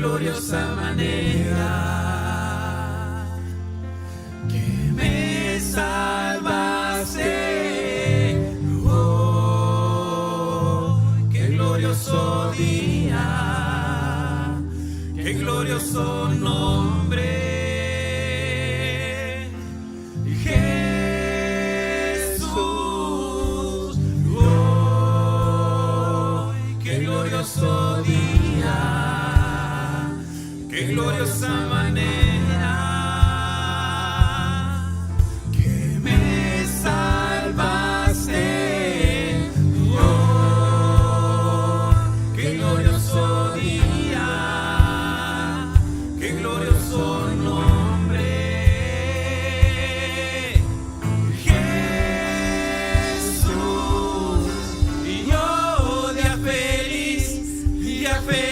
gloriosa manera que me salvaste. Oh, qué glorioso día, qué glorioso nombre. Jesús, oh, qué glorioso día, qué gloriosa manera que me salvaste. Oh, qué glorioso día, qué glorioso nombre. Jesús, y yo día feliz, día feliz.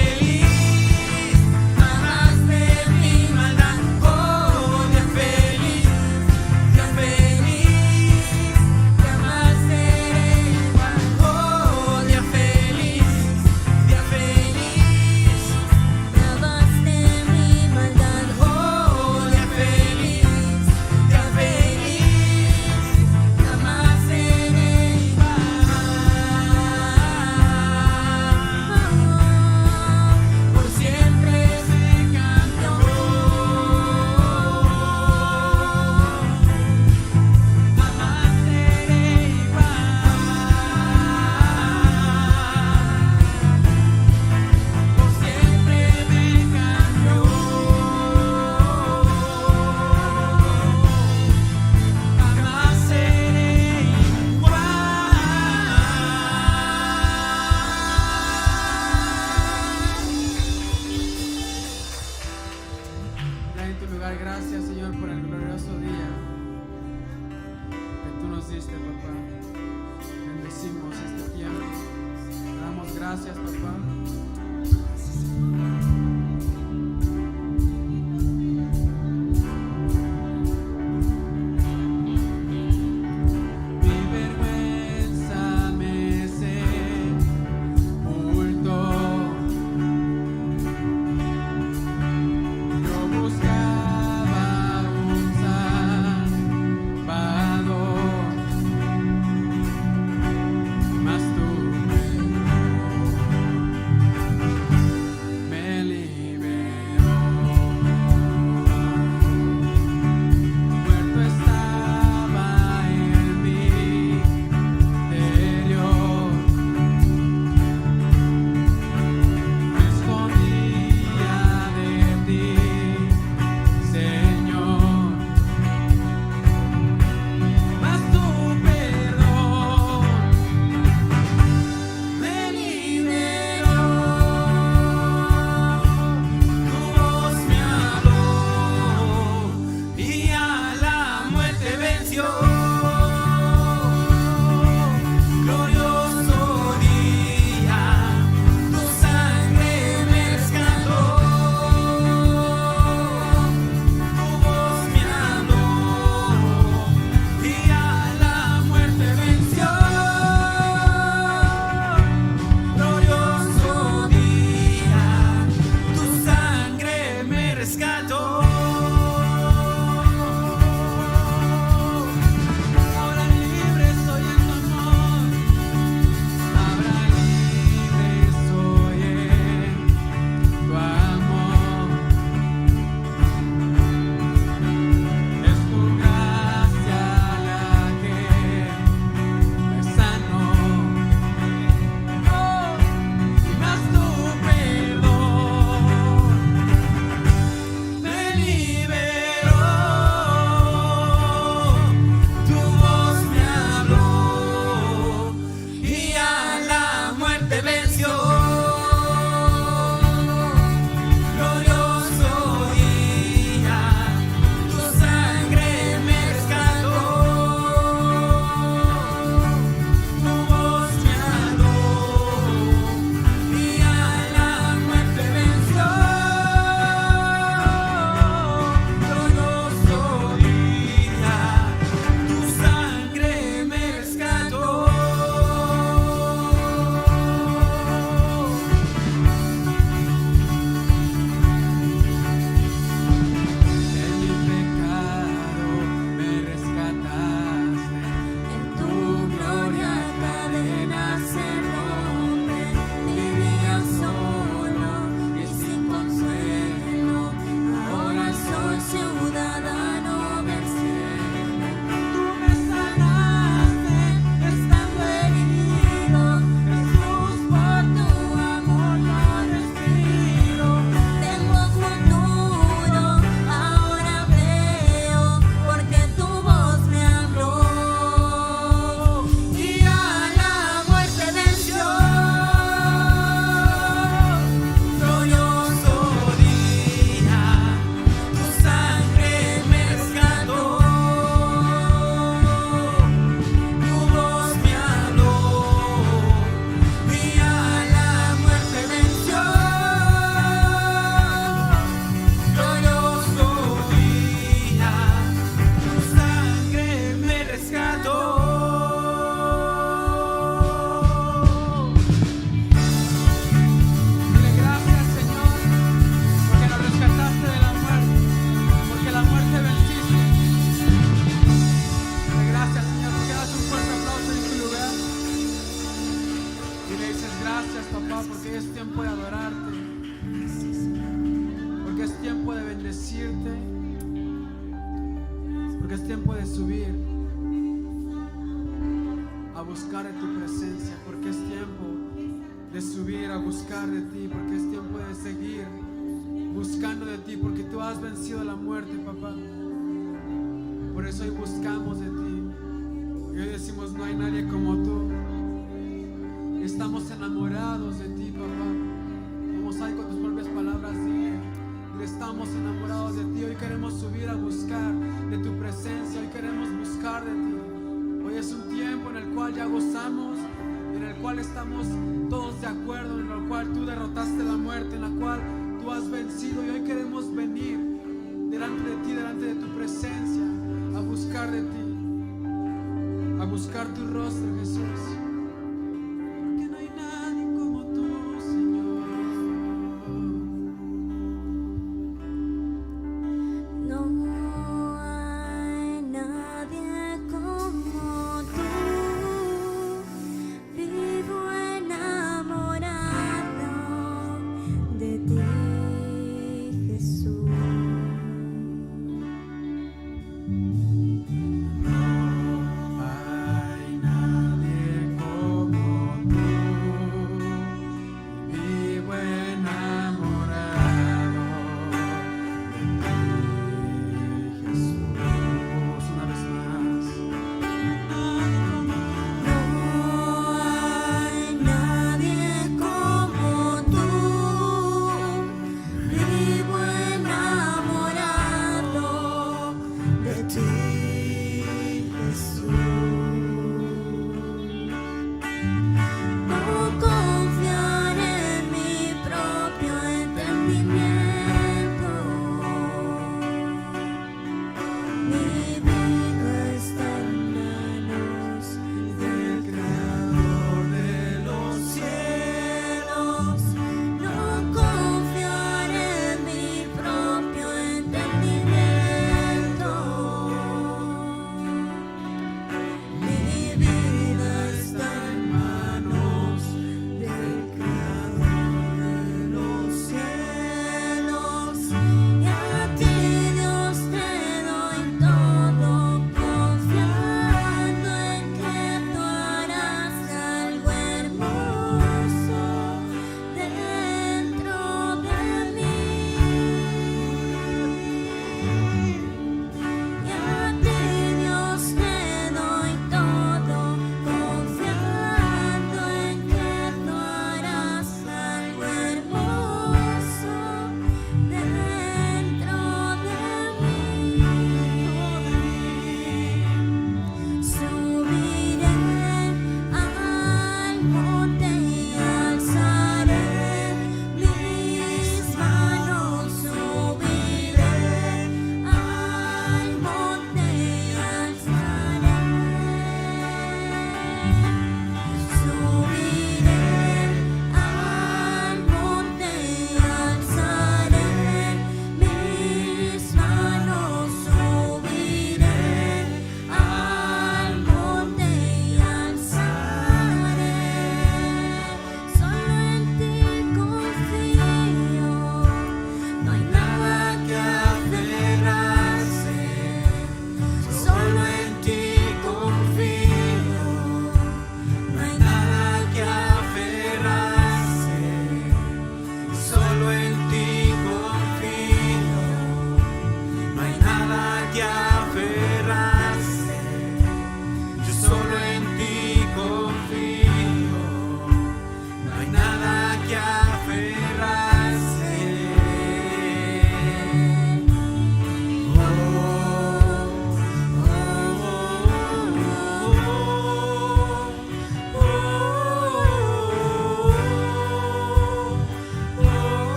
Gracias, Señor, por el glorioso día que tú nos diste, papá. Bendecimos este tiempo. Te damos gracias, papá. Mas tú porque es tiempo de subir a buscar de tu presencia, porque es tiempo de subir a buscar de ti, porque es tiempo de seguir buscando de ti, porque tú has vencido la muerte, papá. Por eso hoy buscamos de ti y hoy decimos: no hay nadie como tú. Estamos enamorados de ti, papá. Vamos ahí con tus propias palabras, dile: estamos enamorados de ti. Hoy queremos subir a buscar de tu presencia, hoy queremos buscar de ti. Hoy es un tiempo en el cual ya gozamos, en el cual estamos todos de acuerdo, en el cual tú derrotaste la muerte, en la cual tú has vencido, y hoy queremos venir delante de ti, delante de tu presencia, a buscar de ti, a buscar tu rostro, Jesús. Porque no hay nadie como tú, Señor. No hay nadie como tú. Vivo enamorado de ti, Jesús.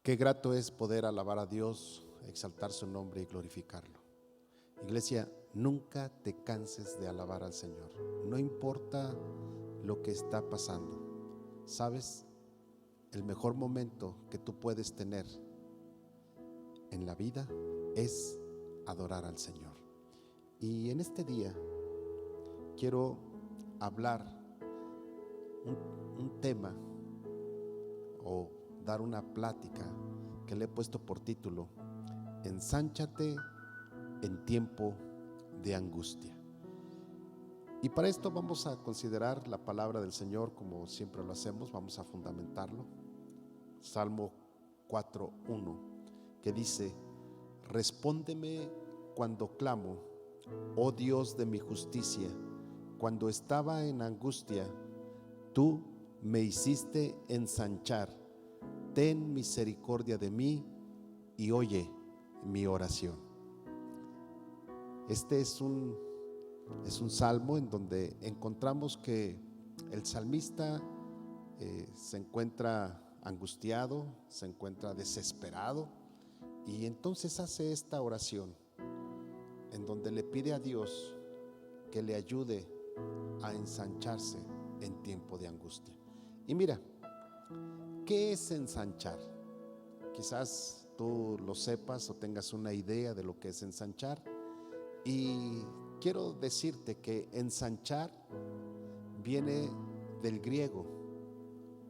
Qué grato es poder alabar a Dios, exaltar su nombre y glorificarlo. Iglesia, nunca te canses de alabar al Señor. No importa lo que está pasando. ¿Sabes? El mejor momento que tú puedes tener en la vida es adorar al Señor. Y en este día quiero hablar un tema o dar una plática que le he puesto por título: Ensánchate en tiempo de angustia. Y para esto vamos a considerar la palabra del Señor como siempre lo hacemos. Vamos a fundamentarlo. Salmo 4:1, que dice: respóndeme cuando clamo, oh Dios de mi justicia. Cuando estaba en angustia, tú me hiciste ensanchar. Ten misericordia de mí y oye mi oración. Este es un salmo en donde encontramos que el salmista se encuentra angustiado, se encuentra desesperado, y entonces hace esta oración en donde le pide a Dios que le ayude a ensancharse en tiempo de angustia. Y mira, ¿qué es ensanchar? Quizás tú lo sepas o tengas una idea de lo que es ensanchar, y quiero decirte que ensanchar viene del griego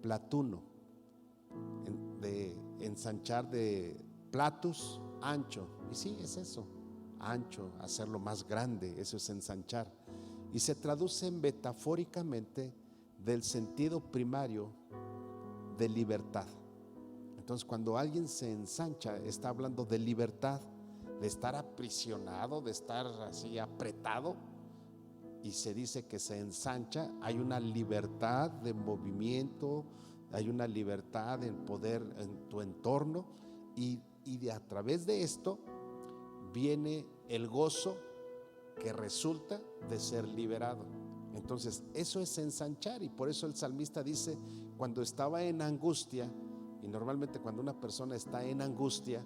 platuno, de ensanchar, de platus, ancho. Y sí, es eso, ancho, hacerlo más grande, eso es ensanchar. Y se traduce metafóricamente del sentido primario de libertad. Entonces, cuando alguien se ensancha, está hablando de libertad, de estar aprisionado, de estar así apretado. Y se dice que se ensancha, hay una libertad de movimiento, hay una libertad en poder en tu entorno, y a través de esto viene el gozo que resulta de ser liberado. Entonces eso es ensanchar, y por eso el salmista dice: cuando estaba en angustia. Y normalmente cuando una persona está en angustia,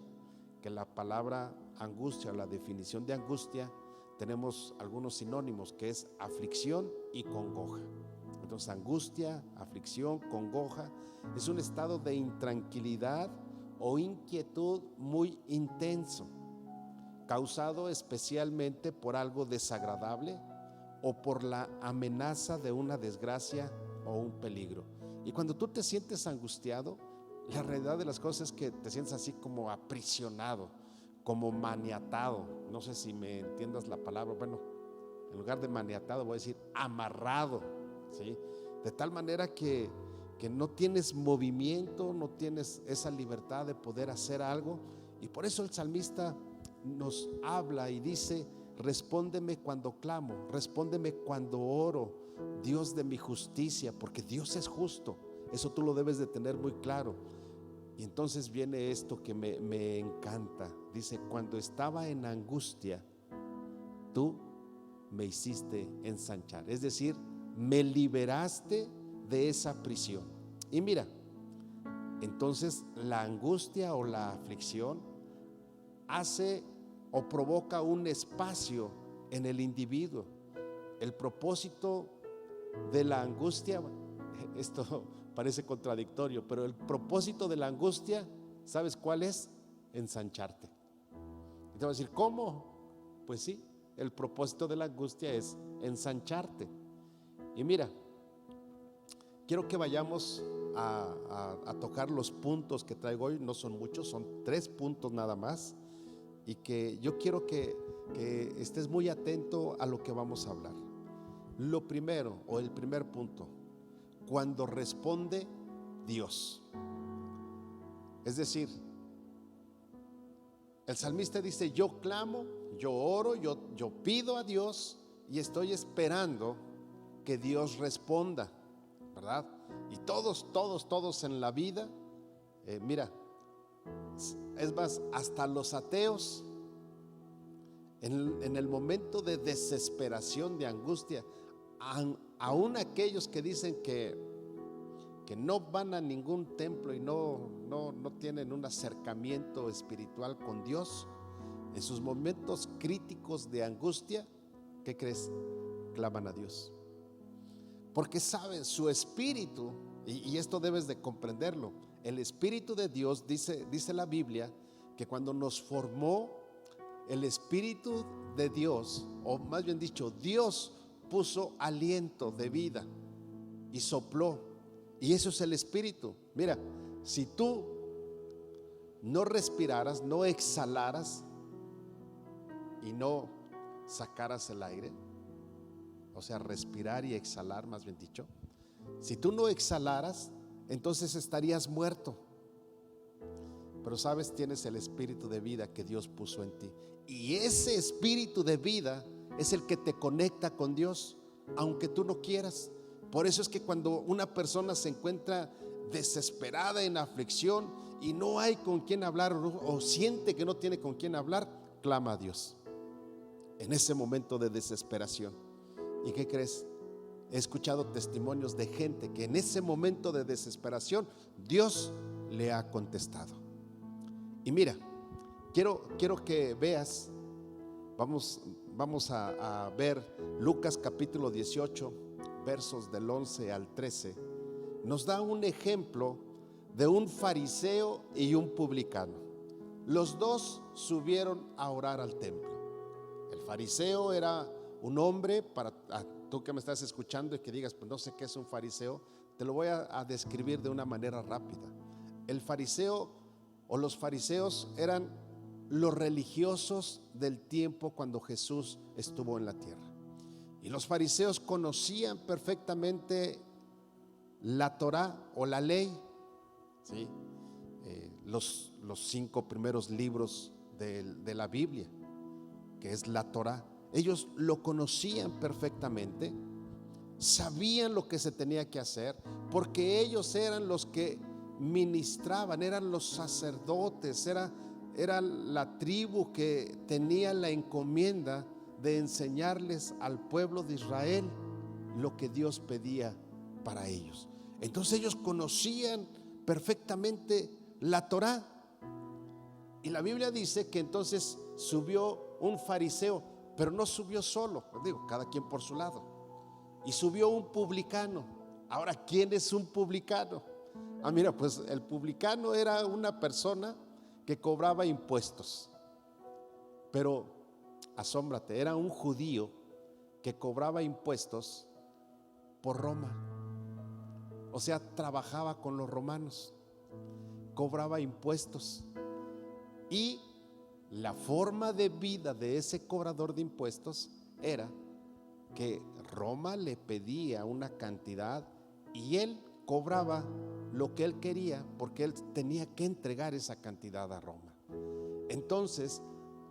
que la palabra angustia, la definición de angustia, tenemos algunos sinónimos, que es aflicción y congoja. Entonces angustia, aflicción, congoja es un estado de intranquilidad o inquietud muy intenso, causado especialmente por algo desagradable o por la amenaza de una desgracia o un peligro. Y cuando tú te sientes angustiado, la realidad de las cosas es que te sientes así como aprisionado, como maniatado. No sé si me entiendas la palabra. Bueno, en lugar de maniatado voy a decir amarrado, ¿sí? De tal manera que no tienes movimiento, no tienes esa libertad de poder hacer algo. Y por eso el salmista nos habla y dice: respóndeme cuando clamo, respóndeme cuando oro, Dios de mi justicia, porque Dios es justo. Eso tú lo debes de tener muy claro. Y entonces viene esto que me encanta. Dice: cuando estaba en angustia, tú me hiciste ensanchar. Es decir, me liberaste de esa prisión. Y mira, entonces la angustia o la aflicción hace o provoca un espacio en el individuo. El propósito de la angustia, esto parece contradictorio, pero el propósito de la angustia, ¿sabes cuál es? Ensancharte. Y te vas a decir: ¿cómo? Pues sí, el propósito de la angustia es ensancharte. Y mira, quiero que vayamos a tocar los puntos que traigo hoy. No son muchos, son 3 puntos nada más, y que yo quiero que estés muy atento a lo que vamos a hablar. Lo primero, o el primer punto: cuando responde Dios. Es decir, el salmista dice: yo clamo, yo oro, yo pido a Dios y estoy esperando que Dios responda, ¿verdad? Y todos en la vida, mira, es más, hasta los ateos, en el momento de desesperación, de angustia, aún aquellos que dicen que no van a ningún templo y no no tienen un acercamiento espiritual con Dios, en sus momentos críticos de angustia, ¿qué crees? Claman a Dios. Porque saben, su espíritu, y esto debes de comprenderlo, el espíritu de Dios, dice la Biblia, que cuando nos formó, el espíritu de Dios, o más bien dicho, Dios puso aliento de vida y sopló, y eso es el espíritu. Mira, si tú no respiraras, no exhalaras y no sacaras el aire, o sea, respirar y exhalar, más bien dicho, si tú no exhalaras, entonces estarías muerto. Pero sabes, tienes el espíritu de vida que Dios puso en ti, y ese espíritu de vida es el que te conecta con Dios, aunque tú no quieras. Por eso es que cuando una persona se encuentra desesperada, en aflicción, y no hay con quien hablar, o siente que no tiene con quien hablar, clama a Dios en ese momento de desesperación. ¿Y qué crees? He escuchado testimonios de gente que en ese momento de desesperación Dios le ha contestado. Y mira, quiero que veas, vamos a ver Lucas capítulo 18, versos del 11 al 13. Nos da un ejemplo de un fariseo y un publicano. Los dos subieron a orar al templo. El fariseo era un hombre, para tú que me estás escuchando y que digas, pues no sé qué es un fariseo, te lo voy a describir de una manera rápida. El fariseo o los fariseos eran los religiosos del tiempo cuando Jesús estuvo en la tierra. Y los fariseos conocían perfectamente la Torá o la ley, ¿sí? Los 5 primeros libros de la Biblia, que es la Torá. Ellos lo conocían perfectamente, sabían lo que se tenía que hacer, porque ellos eran los que ministraban, eran los sacerdotes, era la tribu que tenía la encomienda de enseñarles al pueblo de Israel lo que Dios pedía para ellos. Entonces ellos conocían perfectamente la Torá. Y la Biblia dice que entonces subió un fariseo, pero no subió solo, digo, cada quien por su lado. Y subió un publicano. Ahora, ¿quién es un publicano? Mira, pues el publicano era una persona que cobraba impuestos. Pero asómbrate, era un judío que cobraba impuestos por Roma. O sea, trabajaba con los romanos, cobraba impuestos. Y la forma de vida de ese cobrador de impuestos era que Roma le pedía una cantidad y él cobraba lo que él quería, porque él tenía que entregar esa cantidad a Roma. Entonces,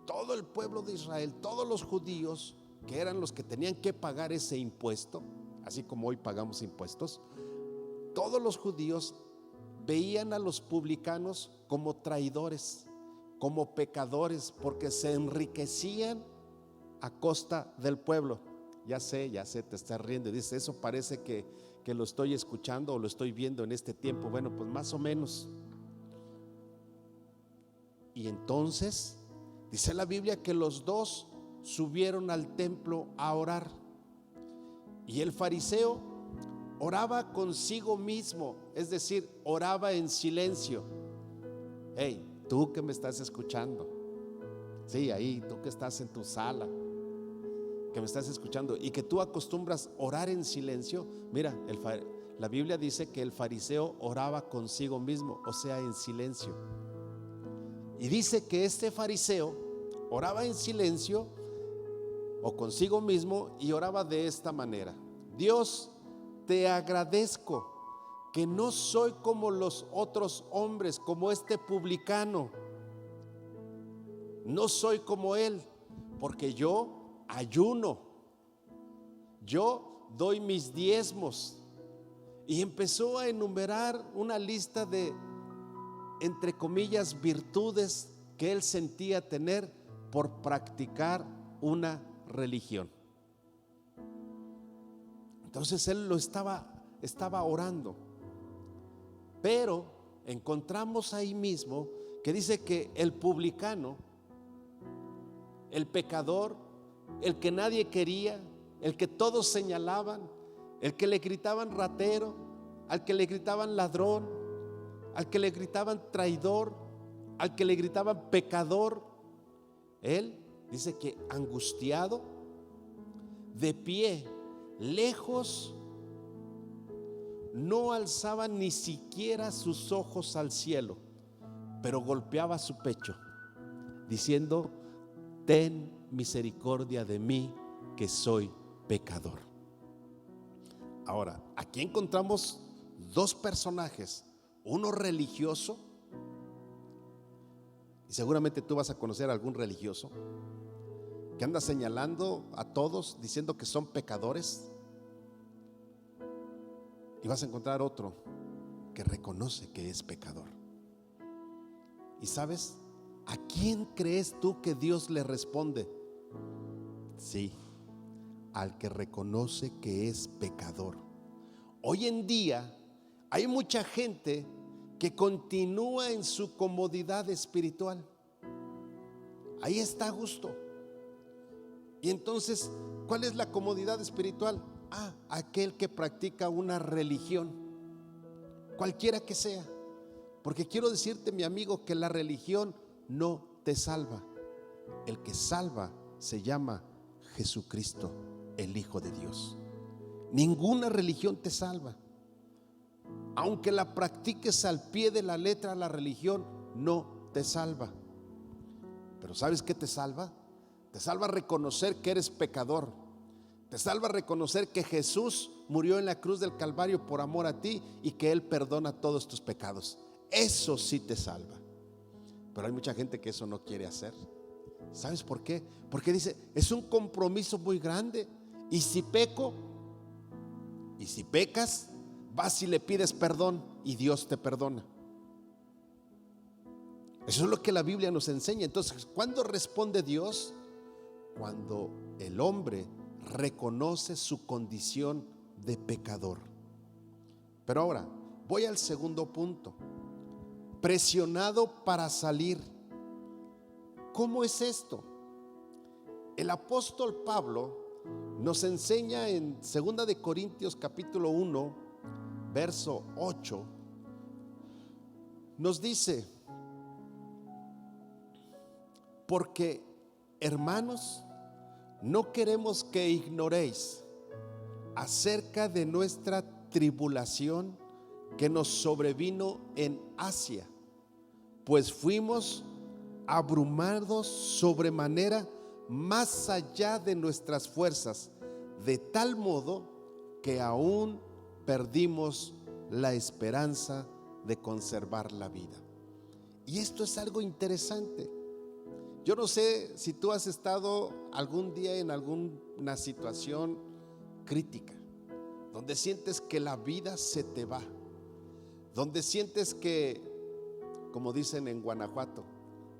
todo el pueblo de Israel, todos los judíos, que eran los que tenían que pagar ese impuesto, así como hoy pagamos impuestos, todos los judíos veían a los publicanos como traidores, como pecadores, porque se enriquecían a costa del pueblo. Ya sé, te estás riendo y dices, eso parece que lo estoy escuchando o lo estoy viendo en este tiempo. Bueno, pues más o menos. Y entonces dice la Biblia que los dos subieron al templo a orar. Y el fariseo oraba consigo mismo, es decir, oraba en silencio. Hey, tú que me estás escuchando, sí, ahí, tú que estás en tu sala, que me estás escuchando y que tú acostumbras orar en silencio, mira, la Biblia dice que el fariseo oraba consigo mismo, o sea, en silencio. Y dice que este fariseo oraba en silencio o consigo mismo y oraba de esta manera: Dios, te agradezco que no soy como los otros hombres, como este publicano. No soy como él, porque yo ayuno, yo doy mis diezmos. Y empezó a enumerar una lista de, entre comillas, virtudes que él sentía tener por practicar una religión. Entonces él lo estaba orando. Pero encontramos ahí mismo que dice que el publicano, el pecador, el que nadie quería, el que todos señalaban, el que le gritaban ratero, al que le gritaban ladrón, al que le gritaban traidor, al que le gritaban pecador, él dice que angustiado, de pie, lejos, no alzaba ni siquiera sus ojos al cielo, pero golpeaba su pecho, diciendo: ten misericordia de mí, que soy pecador. Ahora, aquí encontramos dos personajes, uno religioso, y seguramente tú vas a conocer a algún religioso que anda señalando a todos, diciendo que son pecadores, y vas a encontrar otro que reconoce que es pecador. ¿Y sabes a quién crees tú que Dios le responde? Sí, al que reconoce que es pecador. Hoy en día hay mucha gente que continúa en su comodidad espiritual. Ahí está a gusto. Y entonces, ¿cuál es la comodidad espiritual? Aquel que practica una religión, cualquiera que sea. Porque quiero decirte, mi amigo, que la religión no te salva. El que salva se llama Jesucristo, el Hijo de Dios. Ninguna religión te salva. Aunque la practiques al pie de la letra, la religión no te salva. Pero ¿sabes qué te salva? Te salva reconocer que eres pecador. Te salva reconocer que Jesús murió en la cruz del Calvario por amor a ti y que Él perdona todos tus pecados. Eso sí te salva. Pero hay mucha gente que eso no quiere hacer. ¿Sabes por qué? Porque dice, es un compromiso muy grande. Y si peco, y si pecas, vas y le pides perdón y Dios te perdona. Eso es lo que la Biblia nos enseña. Entonces, ¿cuándo responde Dios? Cuando el hombre reconoce su condición de pecador. Pero ahora voy al segundo punto: presionado para salir. ¿Cómo es esto? El apóstol Pablo nos enseña en 2 de Corintios capítulo 1 verso 8. Nos dice: porque, hermanos, no queremos que ignoréis acerca de nuestra tribulación que nos sobrevino en Asia, pues fuimos abrumados sobremanera más allá de nuestras fuerzas, de tal modo que aún perdimos la esperanza de conservar la vida. Y esto es algo interesante. Yo no sé si tú has estado algún día en alguna situación crítica, donde sientes que la vida se te va, donde sientes que, como dicen en Guanajuato,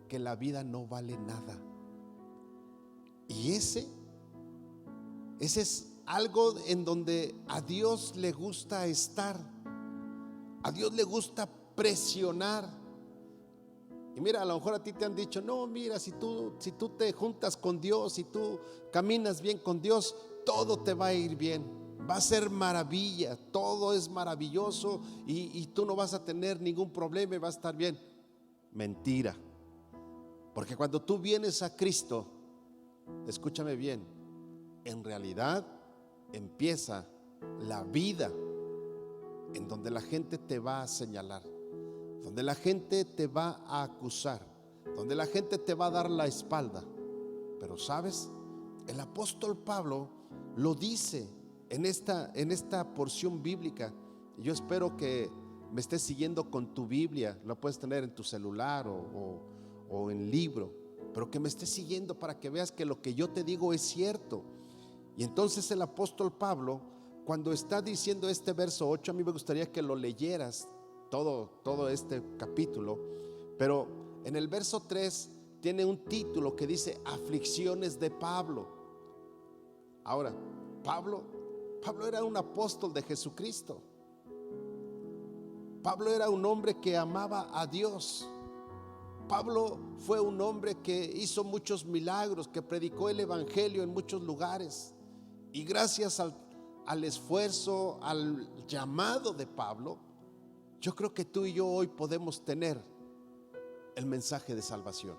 que la vida no vale nada. Y ese es algo en donde a Dios le gusta estar. A Dios le gusta presionar. Y mira, a lo mejor a ti te han dicho: no, mira, si tú te juntas con Dios, si tú caminas bien con Dios, todo te va a ir bien, va a ser maravilla, todo es maravilloso y tú no vas a tener ningún problema y va a estar bien. Mentira. Porque cuando tú vienes a Cristo, escúchame bien, en realidad empieza la vida en donde la gente te va a señalar, donde la gente te va a acusar, donde la gente te va a dar la espalda. Pero sabes, el apóstol Pablo lo dice en esta porción bíblica. Yo espero que me estés siguiendo con tu Biblia. Lo puedes tener en tu celular o en libro, pero que me estés siguiendo para que veas que lo que yo te digo es cierto. Y entonces el apóstol Pablo, cuando está diciendo este verso 8, a mí me gustaría que lo leyeras todo este capítulo, pero en el verso 3 tiene un título que dice aflicciones de Pablo. Ahora, Pablo era un apóstol de Jesucristo. Pablo era un hombre que amaba a Dios. Pablo fue un hombre que hizo muchos milagros, que predicó el evangelio en muchos lugares. Y gracias al esfuerzo, al llamado de Pablo, yo creo que tú y yo hoy podemos tener el mensaje de salvación,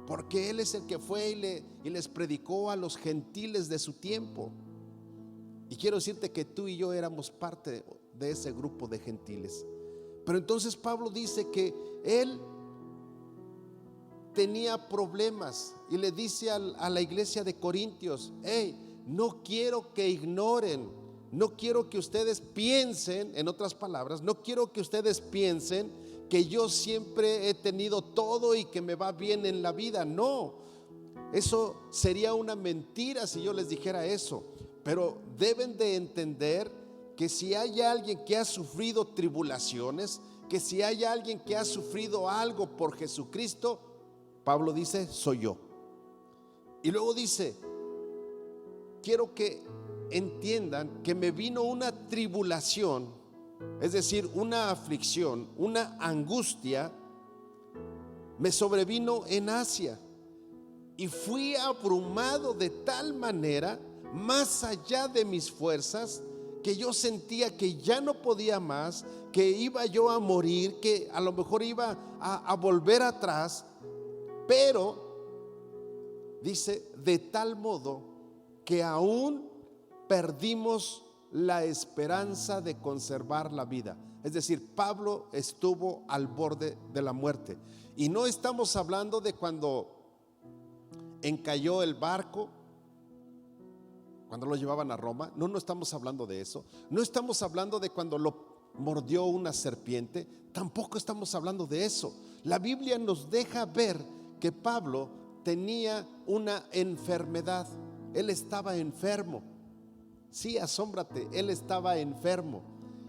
porque él es el que fue y les predicó a los gentiles de su tiempo. Y quiero decirte que tú y yo éramos parte de ese grupo de gentiles. Pero entonces Pablo dice que él tenía problemas y le dice a la iglesia de Corintios: hey, no quiero que ignoren, no quiero que ustedes piensen, en otras palabras, no quiero que ustedes piensen que yo siempre he tenido todo y que me va bien en la vida. No, eso sería una mentira si yo les dijera eso. Pero deben de entender que si hay alguien que ha sufrido tribulaciones, que si hay alguien que ha sufrido algo por Jesucristo, Pablo dice: soy yo. Y luego dice: quiero que entiendan que me vino una tribulación, es decir, una aflicción, una angustia, me sobrevino en Asia, y fui abrumado de tal manera, más allá de mis fuerzas, que yo sentía que ya no podía más, que iba yo a morir, que a lo mejor iba a volver atrás. Pero dice: de tal modo que aún perdimos la esperanza de conservar la vida. Es decir, Pablo estuvo al borde de la muerte. Y no estamos hablando de cuando encalló el barco, cuando lo llevaban a Roma. No estamos hablando de eso. No estamos hablando de cuando lo mordió una serpiente. Tampoco estamos hablando de eso. La Biblia nos deja ver que Pablo tenía una enfermedad. Él estaba enfermo. Sí, asómbrate, él estaba enfermo.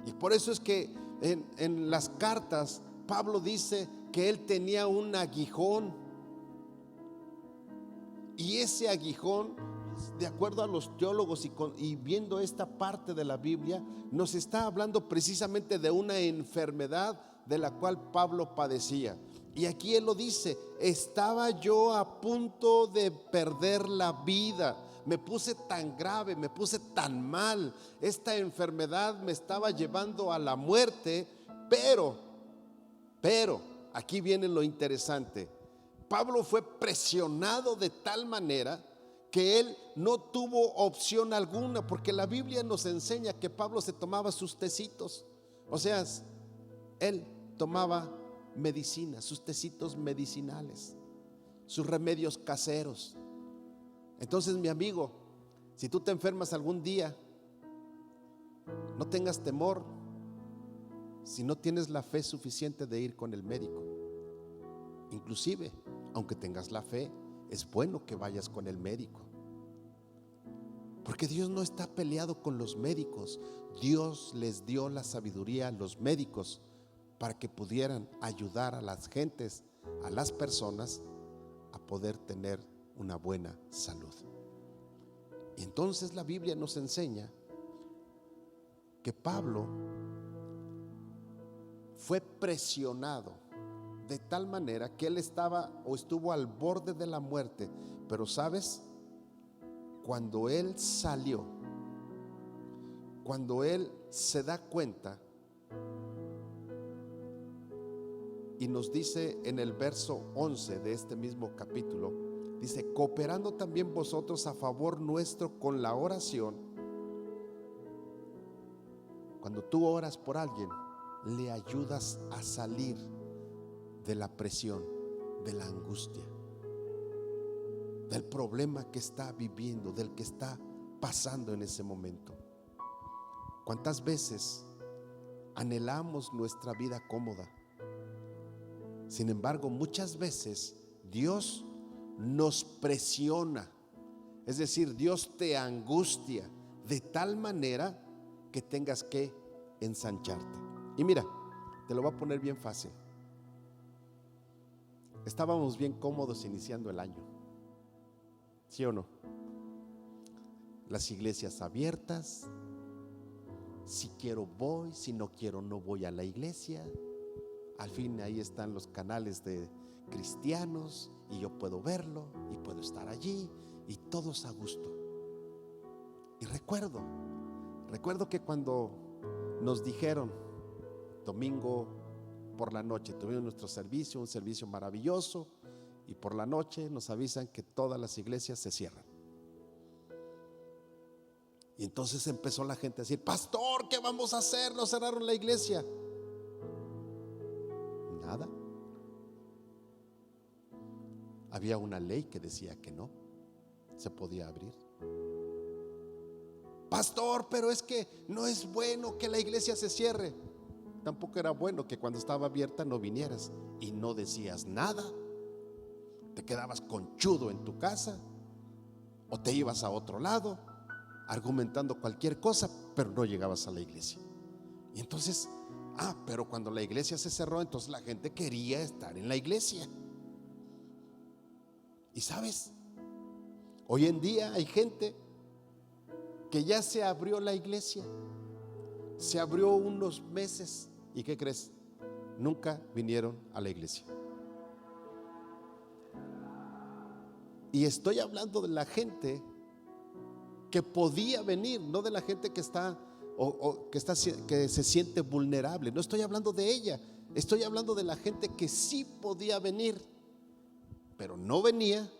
Y por eso es que en las cartas Pablo dice que él tenía un aguijón. Y ese aguijón, de acuerdo a los teólogos y viendo esta parte de la Biblia, nos está hablando precisamente de una enfermedad de la cual Pablo padecía. Y aquí él lo dice: estaba yo a punto de perder la vida. Me puse tan grave, me puse tan mal. Esta enfermedad me estaba llevando a la muerte. Pero, aquí viene lo interesante. Pablo fue presionado de tal manera que él no tuvo opción alguna, porque la Biblia nos enseña que Pablo se tomaba sus tecitos. O sea, él tomaba medicina, sus tecitos medicinales, sus remedios caseros. Entonces, mi amigo, si tú te enfermas algún día, no tengas temor si no tienes la fe suficiente de ir con el médico. Inclusive, aunque tengas la fe, es bueno que vayas con el médico, porque Dios no está peleado con los médicos. Dios les dio la sabiduría a los médicos para que pudieran ayudar a las gentes, a las personas, a poder tener una buena salud. Y entonces la Biblia nos enseña que Pablo fue presionado de tal manera que él estuvo al borde de la muerte. Pero sabes, cuando él salió, cuando él se da cuenta, y nos dice en el verso 11 de este mismo capítulo, dice: cooperando también vosotros a favor nuestro con la oración. Cuando tú oras por alguien, le ayudas a salir de la presión, de la angustia, del problema que está viviendo, del que está pasando en ese momento. ¿Cuántas veces anhelamos nuestra vida cómoda? Sin embargo, muchas veces Dios nos presiona, es decir, Dios te angustia de tal manera que tengas que ensancharte. Y mira, te lo voy a poner bien fácil. Estábamos bien cómodos iniciando el año, ¿sí o no? Las iglesias abiertas, si quiero voy, si no quiero no voy a la iglesia. Al fin ahí están los canales de cristianos y yo puedo verlo y puedo estar allí y todos a gusto. Y recuerdo que cuando nos dijeron domingo por la noche, tuvimos nuestro servicio, un servicio maravilloso, y por la noche nos avisan que todas las iglesias se cierran. Y entonces empezó la gente a decir: pastor, ¿qué vamos a hacer? Nos cerraron la iglesia. Nada. Había una ley que decía que no se podía abrir. Pastor, pero es que no es bueno que la iglesia se cierre. Tampoco era bueno que cuando estaba abierta no vinieras y no decías nada. Te quedabas conchudo en tu casa o te ibas a otro lado argumentando cualquier cosa, pero no llegabas a la iglesia. Y entonces, pero cuando la iglesia se cerró, entonces la gente quería estar en la iglesia. Y sabes, hoy en día hay gente que ya se abrió la iglesia, se abrió unos meses, ¿y qué crees? Nunca vinieron a la iglesia. Y estoy hablando de la gente que podía venir, no de la gente que está que se siente vulnerable. No estoy hablando de ella, estoy hablando de la gente que sí podía venir, pero no venía,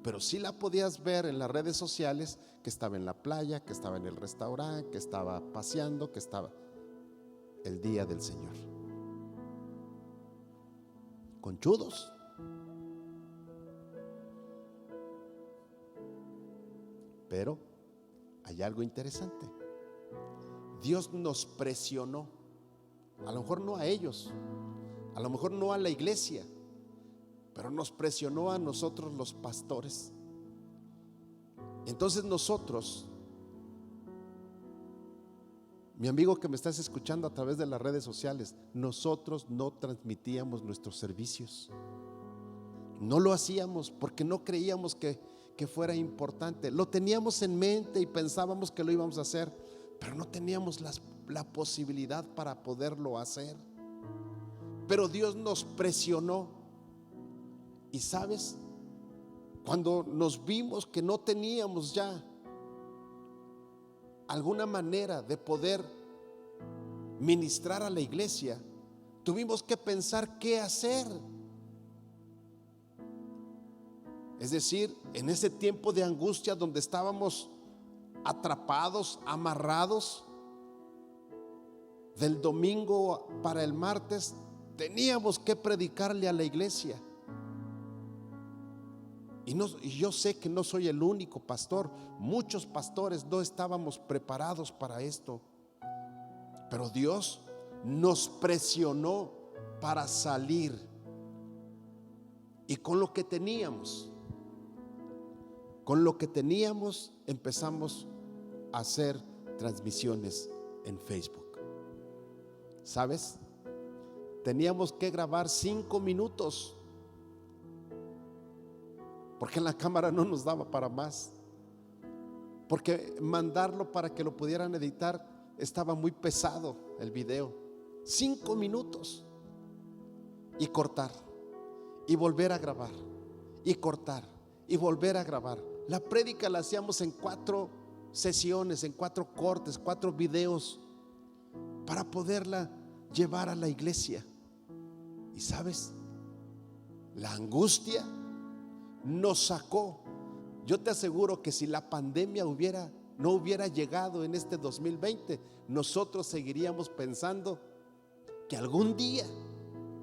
pero sí la podías ver en las redes sociales, que estaba en la playa, que estaba en el restaurante, que estaba paseando, que estaba el día del Señor. Conchudos. Pero hay algo interesante. Dios nos presionó, a lo mejor no a ellos, a lo mejor no a la iglesia, pero nos presionó a nosotros los pastores. Entonces nosotros, mi amigo que me estás escuchando a través de las redes sociales, nosotros no transmitíamos nuestros servicios. No lo hacíamos porque no creíamos que fuera importante. Lo teníamos en mente y pensábamos que lo íbamos a hacer, pero no teníamos la posibilidad para poderlo hacer. Pero Dios nos presionó. Y sabes, cuando nos vimos que no teníamos ya alguna manera de poder ministrar a la iglesia, tuvimos que pensar qué hacer. Es decir, en ese tiempo de angustia donde estábamos atrapados, amarrados, del domingo para el martes, teníamos que predicarle a la iglesia. Y yo sé que no soy el único pastor, muchos pastores no estábamos preparados para esto, pero Dios nos presionó para salir. Y con lo que teníamos empezamos a hacer transmisiones en Facebook. ¿Sabes? Teníamos que grabar 5 minutos porque la cámara no nos daba para más, porque mandarlo para que lo pudieran editar estaba muy pesado el video. 5 minutos y cortar y volver a grabar y cortar y volver a grabar. La prédica la hacíamos en 4 sesiones, en 4 cortes, 4 videos para poderla llevar a la iglesia. Y sabes, la angustia nos sacó. Yo te aseguro que si la pandemia no hubiera llegado en este 2020, nosotros seguiríamos pensando que algún día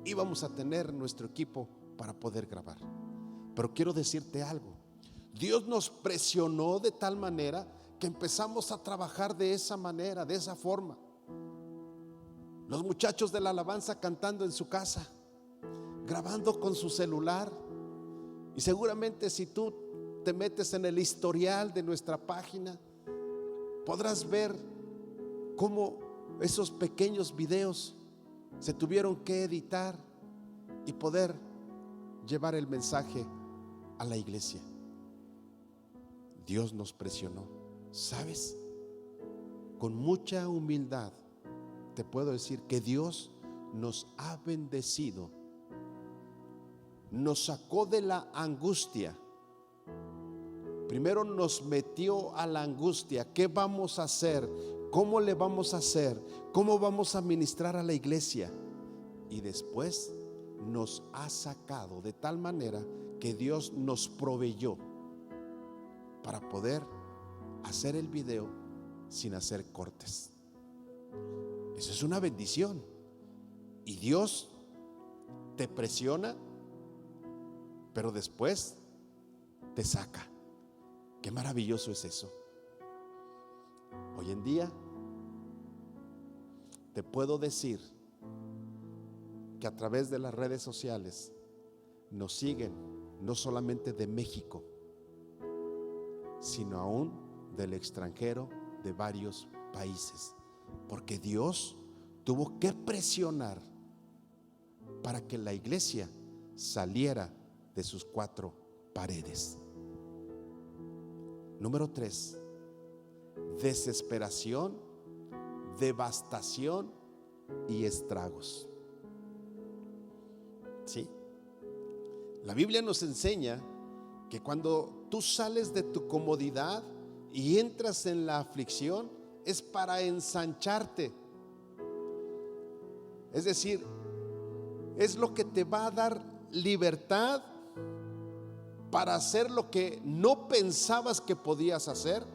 íbamos a tener nuestro equipo para poder grabar. Pero quiero decirte algo, Dios nos presionó de tal manera que empezamos a trabajar de esa manera, de esa forma. Los muchachos de la alabanza cantando en su casa, grabando con su celular. Y seguramente si tú te metes en el historial de nuestra página, podrás ver cómo esos pequeños videos se tuvieron que editar y poder llevar el mensaje a la iglesia. Dios nos presionó. ¿Sabes? con mucha humildad te puedo decir que Dios nos ha bendecido, nos sacó de la angustia. Primero nos metió a la angustia. ¿Qué vamos a hacer? ¿Cómo le vamos a hacer? ¿Cómo vamos a ministrar a la iglesia? Y después nos ha sacado de tal manera que Dios nos proveyó para poder hacer el video sin hacer cortes. Eso es una bendición. Y Dios te presiona, pero después te saca. Qué maravilloso es eso. Hoy en día te puedo decir que a través de las redes sociales nos siguen no solamente de México, sino aún del extranjero, de varios países, porque Dios tuvo que presionar para que la iglesia saliera de sus 4 paredes. Número 3, desesperación, devastación y estragos. ¿Sí? La Biblia nos enseña que cuando tú sales de tu comodidad y entras en la aflicción, es para ensancharte. Es decir, es lo que te va a dar libertad para hacer lo que no pensabas que podías hacer,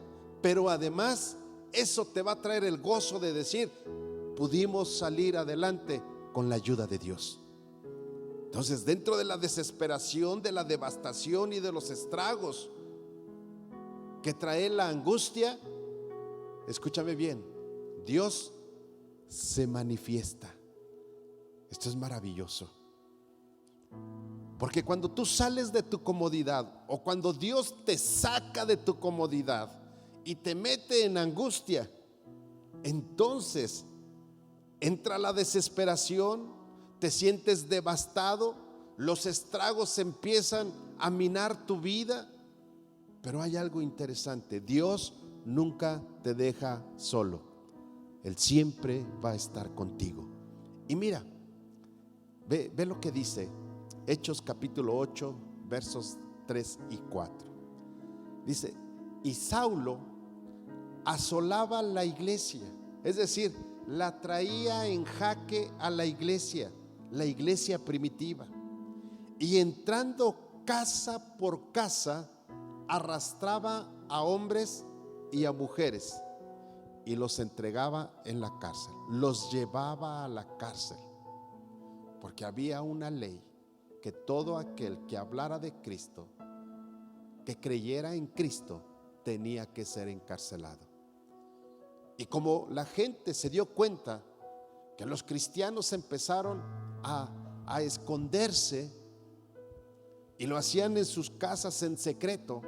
pero además eso te va a traer el gozo de decir: pudimos salir adelante con la ayuda de Dios. Entonces, dentro de la desesperación, de la devastación y de los estragos que trae la angustia, escúchame bien, Dios se manifiesta. Esto es maravilloso. Porque cuando tú sales de tu comodidad, o cuando Dios te saca de tu comodidad y te mete en angustia, entonces entra la desesperación, te sientes devastado, los estragos empiezan a minar tu vida. Pero hay algo interesante: Dios nunca te deja solo. Él siempre va a estar contigo. Y mira, ve lo que dice Hechos capítulo 8 versos 3 y 4. Dice: y Saulo asolaba la iglesia, es decir, la traía en jaque a la iglesia primitiva, y entrando casa por casa arrastraba a hombres y a mujeres y los entregaba en la cárcel, los llevaba a la cárcel, porque había una ley que todo aquel que hablara de Cristo, que creyera en Cristo, tenía que ser encarcelado. Y como la gente se dio cuenta que los cristianos empezaron a esconderse y lo hacían en sus casas en secreto,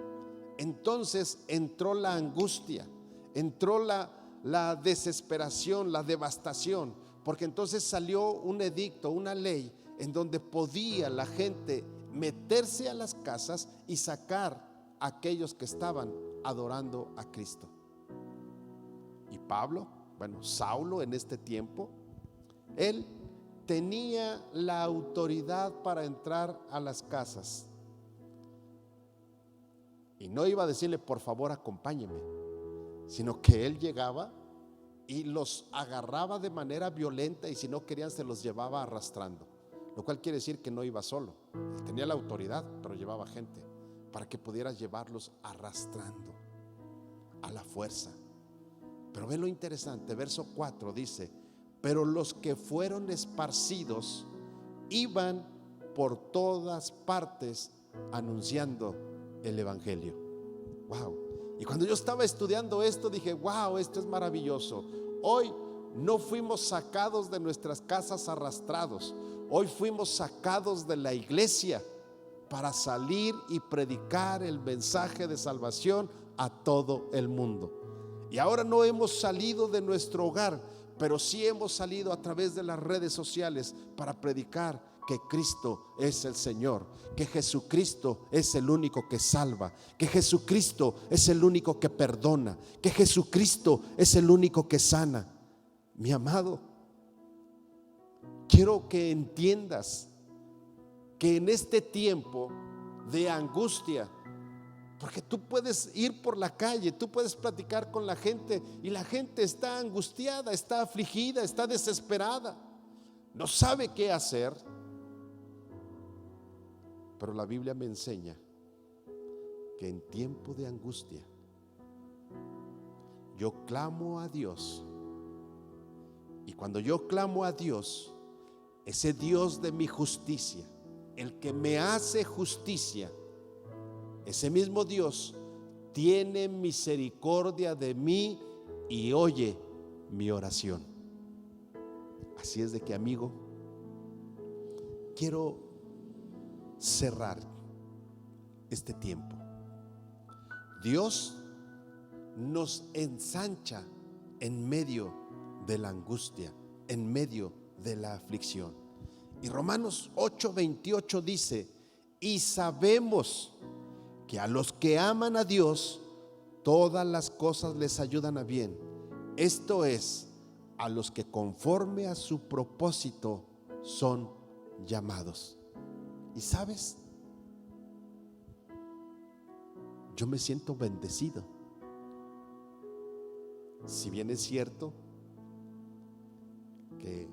entonces entró la angustia, entró la desesperación, la devastación, porque entonces salió un edicto, una ley en donde podía la gente meterse a las casas y sacar a aquellos que estaban adorando a Cristo. Y Saulo en este tiempo, él tenía la autoridad para entrar a las casas, y no iba a decirle: por favor acompáñeme, sino que él llegaba y los agarraba de manera violenta, y si no querían se los llevaba arrastrando, lo cual quiere decir que no iba solo. Él tenía la autoridad, pero llevaba gente para que pudiera llevarlos arrastrando a la fuerza. Pero ve lo interesante, verso 4 dice: pero los que fueron esparcidos iban por todas partes anunciando el evangelio. Wow. Y cuando yo estaba estudiando esto dije: wow, esto es maravilloso. Hoy no fuimos sacados de nuestras casas arrastrados, hoy fuimos sacados de la iglesia para salir y predicar el mensaje de salvación a todo el mundo. Y ahora no hemos salido de nuestro hogar, pero sí hemos salido a través de las redes sociales para predicar que Cristo es el Señor, que Jesucristo es el único que salva, que Jesucristo es el único que perdona, que Jesucristo es el único que sana. Mi amado, quiero que entiendas que en este tiempo de angustia, porque tú puedes ir por la calle, tú puedes platicar con la gente y la gente está angustiada, está afligida, está desesperada, no sabe qué hacer. Pero la Biblia me enseña que en tiempo de angustia yo clamo a Dios, y cuando yo clamo a Dios, ese Dios de mi justicia, el que me hace justicia, ese mismo Dios tiene misericordia de mí y oye mi oración. Así es de que, amigo, quiero cerrar este tiempo. Dios nos ensancha en medio de la angustia, en medio de la aflicción. Y Romanos 8:28 dice: y sabemos que a los que aman a Dios, todas las cosas les ayudan a bien. Esto es, a los que conforme a su propósito son llamados. Y sabes, yo me siento bendecido. Si bien es cierto que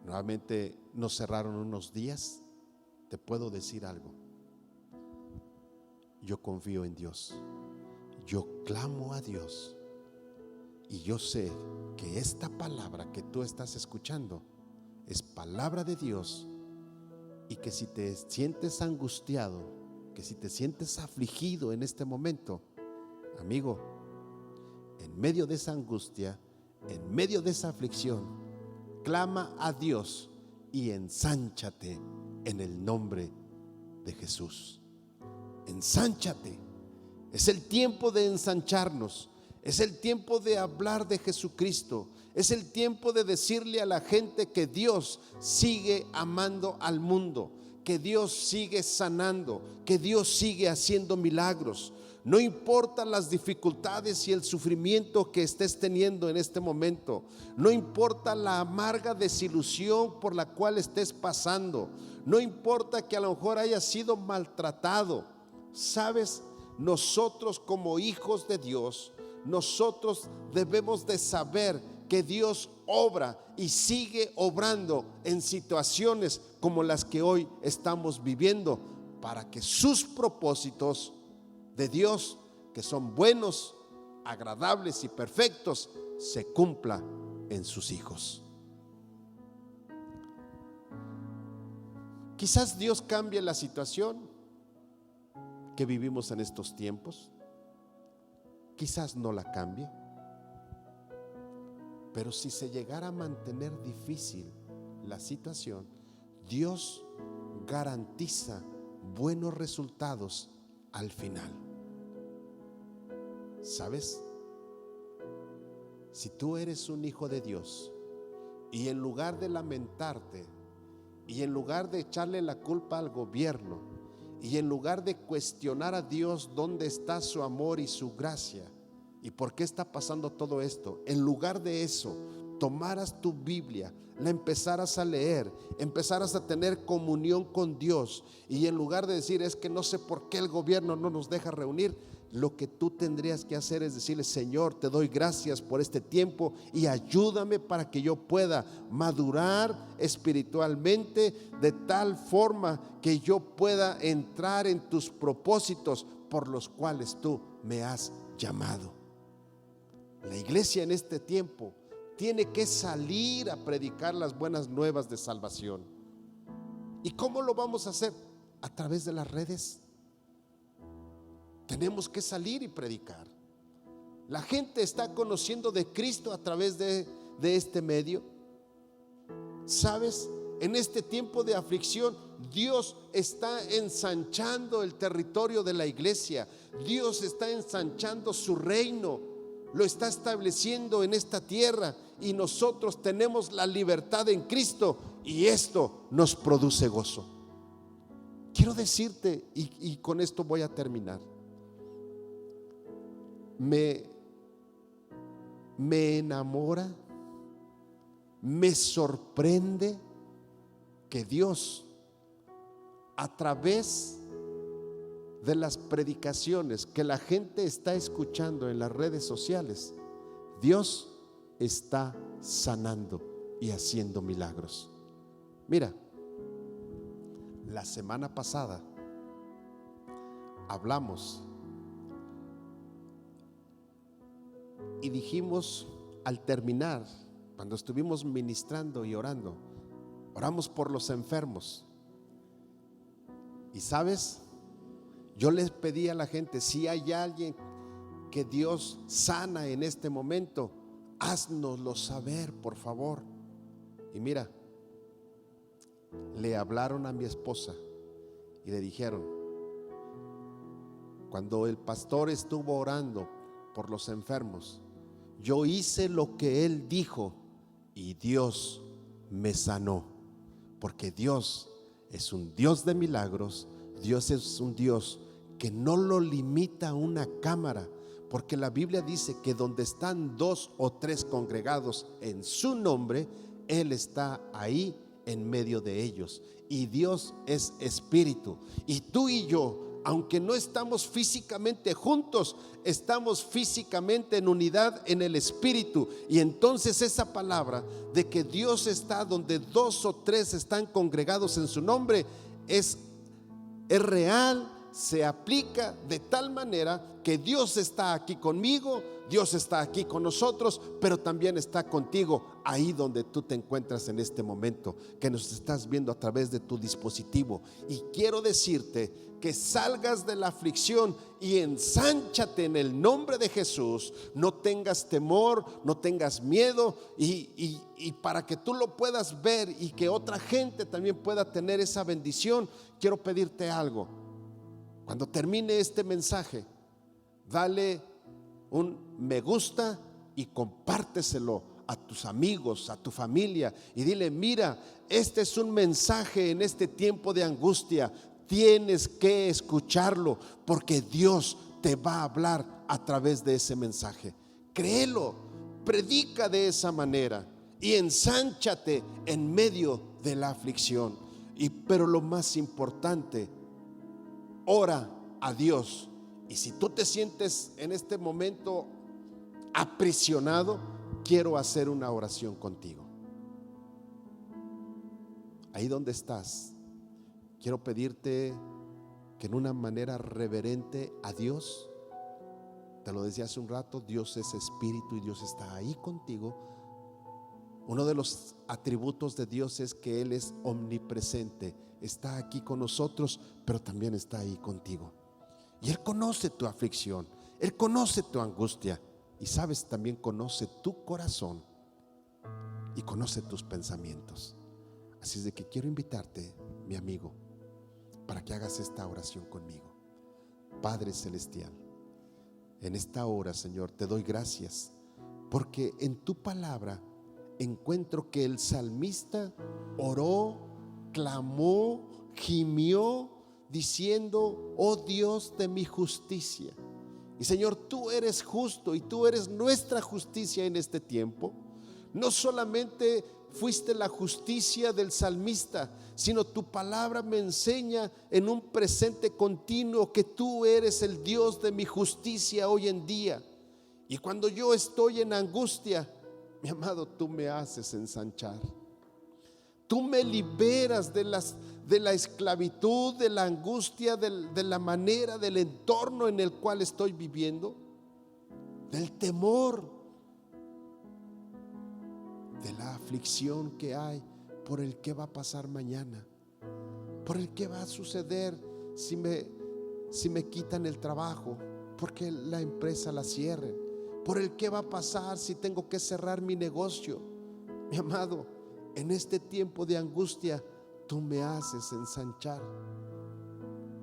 nuevamente nos cerraron unos días, te puedo decir algo. Yo confío en Dios, yo clamo a Dios, y yo sé que esta palabra que tú estás escuchando es palabra de Dios, y que si te sientes angustiado, que si te sientes afligido en este momento, amigo, en medio de esa angustia, en medio de esa aflicción, clama a Dios y ensánchate en el nombre de Jesús. Ensánchate. Es el tiempo de ensancharnos. Es el tiempo de hablar de Jesucristo. Es el tiempo de decirle a la gente que Dios sigue amando al mundo, que Dios sigue sanando, que Dios sigue haciendo milagros. No importa las dificultades y el sufrimiento que estés teniendo en este momento, no importa la amarga desilusión por la cual estés pasando, no importa que a lo mejor hayas sido maltratado. Sabes, nosotros como hijos de Dios, nosotros debemos de saber que Dios obra y sigue obrando en situaciones como las que hoy estamos viviendo, para que sus propósitos de Dios, que son buenos, agradables y perfectos, se cumpla en sus hijos. Quizás Dios cambie la situación que vivimos en estos tiempos, quizás no la cambie, pero si se llegara a mantener difícil la situación, Dios garantiza buenos resultados al final. ¿Sabes? Si tú eres un hijo de Dios y en lugar de lamentarte y en lugar de echarle la culpa al gobierno y en lugar de cuestionar a Dios dónde está su amor y su gracia y por qué está pasando todo esto, en lugar de eso, tomaras tu Biblia, la empezaras a leer, empezaras a tener comunión con Dios, y en lugar de decir es que no sé por qué el gobierno no nos deja reunir, lo que tú tendrías que hacer es decirle: Señor, te doy gracias por este tiempo y ayúdame para que yo pueda madurar espiritualmente de tal forma que yo pueda entrar en tus propósitos por los cuales tú me has llamado. La iglesia en este tiempo tiene que salir a predicar las buenas nuevas de salvación. ¿Y cómo lo vamos a hacer? A través de las redes. Tenemos que salir y predicar. La gente está conociendo de Cristo a través de este medio. ¿Sabes? En este tiempo de aflicción, Dios está ensanchando el territorio de la iglesia. Dios está ensanchando su reino. Lo está estableciendo en esta tierra, y nosotros tenemos la libertad en Cristo, y esto nos produce gozo. Quiero decirte, y con esto voy a terminar, me enamora, me sorprende que Dios, a través de las predicaciones que la gente está escuchando en las redes sociales, Dios está sanando y haciendo milagros. Mira, la semana pasada hablamos y dijimos, al terminar, cuando estuvimos ministrando y orando, oramos por los enfermos. Y sabes, yo les pedí a la gente, si hay alguien que Dios sana en este momento, haznoslo saber, por favor. Y mira, le hablaron a mi esposa y le dijeron, cuando el pastor estuvo orando por los enfermos, yo hice lo que él dijo y Dios me sanó, porque Dios es un Dios de milagros. Dios es un Dios que no lo limita a una cámara, porque la Biblia dice que donde están 2 o 3 congregados en su nombre, Él está ahí en medio de ellos. Y Dios es espíritu, y tú y yo, aunque no estamos físicamente juntos, estamos físicamente en unidad en el espíritu. Y entonces esa palabra de que Dios está donde 2 o 3 están congregados en su nombre es real, se aplica de tal manera que Dios está aquí conmigo, Dios está aquí con nosotros, pero también está contigo ahí donde tú te encuentras en este momento, que nos estás viendo a través de tu dispositivo. Y quiero decirte que salgas de la aflicción y ensánchate en el nombre de Jesús. No tengas temor, no tengas miedo, y para que tú lo puedas ver y que otra gente también pueda tener esa bendición, quiero pedirte algo. Cuando termine este mensaje, dale un me gusta y compárteselo a tus amigos, a tu familia, y dile, mira, este es un mensaje en este tiempo de angustia. Tienes que escucharlo, porque Dios te va a hablar a través de ese mensaje. Créelo, predica de esa manera y ensánchate en medio de la aflicción. Pero lo más importante, ora a Dios. Y si tú te sientes en este momento aprisionado, quiero hacer una oración contigo. Ahí donde estás, quiero pedirte que en una manera reverente a Dios, te lo decía hace un rato, Dios es espíritu y Dios está ahí contigo. Uno de los atributos de Dios es que Él es omnipresente, está aquí con nosotros, pero también está ahí contigo. Y Él conoce tu aflicción, Él conoce tu angustia, y sabes, también conoce tu corazón y conoce tus pensamientos. Así es de que quiero invitarte, mi amigo, para que hagas esta oración conmigo. Padre celestial, en esta hora, Señor, te doy gracias, porque en tu palabra encuentro que el salmista oró, clamó, gimió, diciendo, oh Dios de mi justicia. Y Señor, tú eres justo y tú eres nuestra justicia en este tiempo. No solamente fuiste la justicia del salmista, sino tu palabra me enseña en un presente continuo que tú eres el Dios de mi justicia hoy en día. Y cuando yo estoy en angustia, mi amado, tú me haces ensanchar. Tú me liberas de la esclavitud, de la angustia, de la manera, del entorno en el cual estoy viviendo, del temor, de la aflicción que hay por el que va a pasar mañana, por el que va a suceder si me quitan el trabajo, porque la empresa la cierren, por el que va a pasar si tengo que cerrar mi negocio. Mi amado, en este tiempo de angustia, tú me haces ensanchar,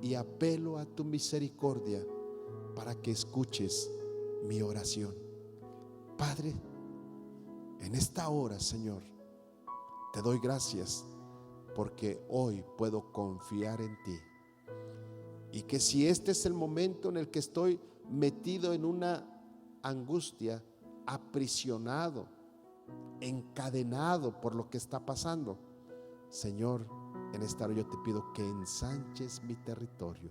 y apelo a tu misericordia para que escuches mi oración. Padre, en esta hora, Señor, te doy gracias porque hoy puedo confiar en ti. Y que si este es el momento en el que estoy metido en una angustia, aprisionado, encadenado por lo que está pasando, Señor, en esta hora yo te pido que ensanches mi territorio,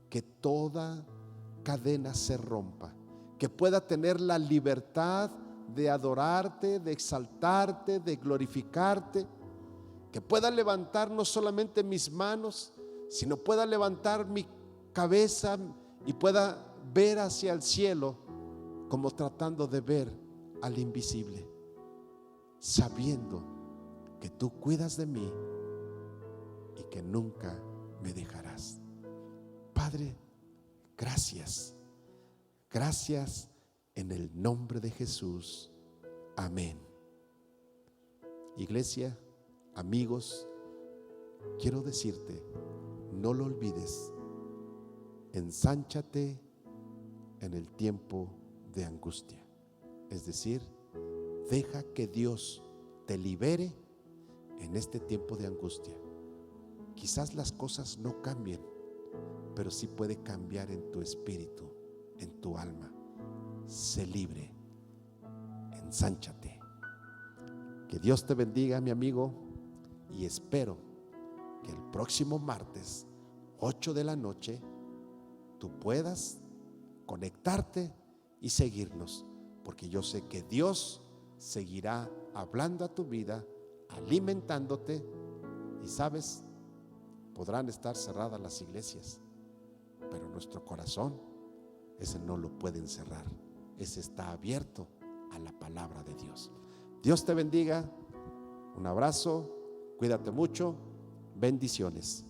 que toda cadena se rompa, que pueda tener la libertad de adorarte, de exaltarte, de glorificarte, que pueda levantar no solamente mis manos, sino pueda levantar mi cabeza y pueda ver hacia el cielo, como tratando de ver al invisible, sabiendo que tú cuidas de mí y que nunca me dejarás. Padre, gracias, gracias en el nombre de Jesús. Amén. Iglesia, amigos, quiero decirte, no lo olvides, ensánchate en el tiempo de angustia. Es decir, deja que Dios te libere en este tiempo de angustia. Quizás las cosas no cambien, pero sí puede cambiar en tu espíritu, en tu alma. Sé libre, ensánchate. Que Dios te bendiga, mi amigo, y espero que el próximo martes 8 de la noche tú puedas conectarte y seguirnos, porque yo sé que Dios seguirá hablando a tu vida, alimentándote. Y sabes, podrán estar cerradas las iglesias, pero nuestro corazón, ese no lo pueden cerrar, ese está abierto a la palabra de Dios. Dios te bendiga, un abrazo, cuídate mucho, bendiciones.